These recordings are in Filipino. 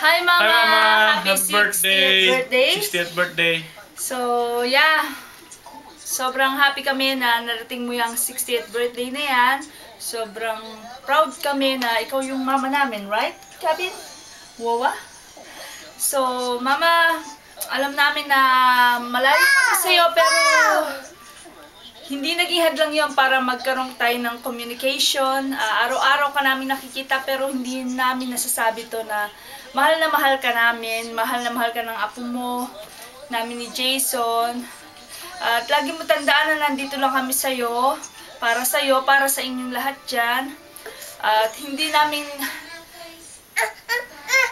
Hi Mama! Hi Mama! Happy Happy birthday! 60th birthday! 60th birthday! So, yeah. Sobrang happy kami na narating mo yung 60th birthday na yan. Sobrang proud kami na ikaw yung mama namin, right, Kevin? Wawa? So, Mama, alam namin na malayo kami sa'yo, pero hindi naging hadlang yun para magkaroon tayo ng communication. Araw-araw ka namin nakikita pero hindi namin nasasabi to na mahal ka namin, mahal na mahal ka ng apo mo, namin ni Jason. At lagi mo tandaan na nandito lang kami sa'yo, para sa inyong lahat dyan. At hindi namin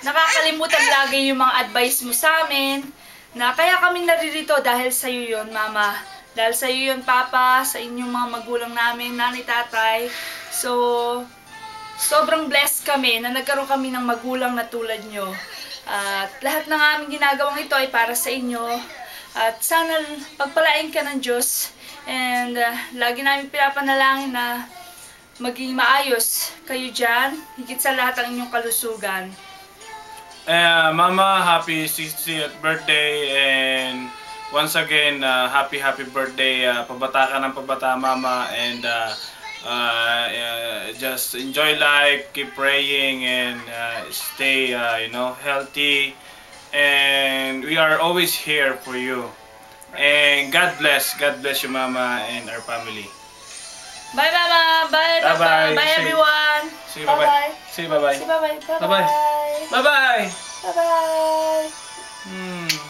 nakakalimutan lagi yung mga advice mo sa amin, na kaya kami naririto dahil sa'yo yun, Mama. Dahil sa iyo yun, Papa, sa inyong mga magulang namin, nanay, tatay. So, sobrang blessed kami na nagkaroon kami ng magulang na tulad nyo. At lahat ng aming ginagawang ito ay para sa inyo. At sana pagpalain ka ng Diyos. And lagi namin pinapanalangin na maging maayos kayo dyan. Higit sa lahat ang inyong kalusugan. Mama, happy 60th birthday and once again, happy birthday. Pabata ka ng pabata, Mama, and just enjoy life, keep praying, and stay, healthy. And we are always here for you. And God bless you, Mama, and our family. Bye, Mama. Bye, Papa. Bye-bye. Bye, everyone. See you, bye-bye. See you, bye-bye. Say bye-bye. Bye-bye. Bye-bye. Bye-bye. Hmm.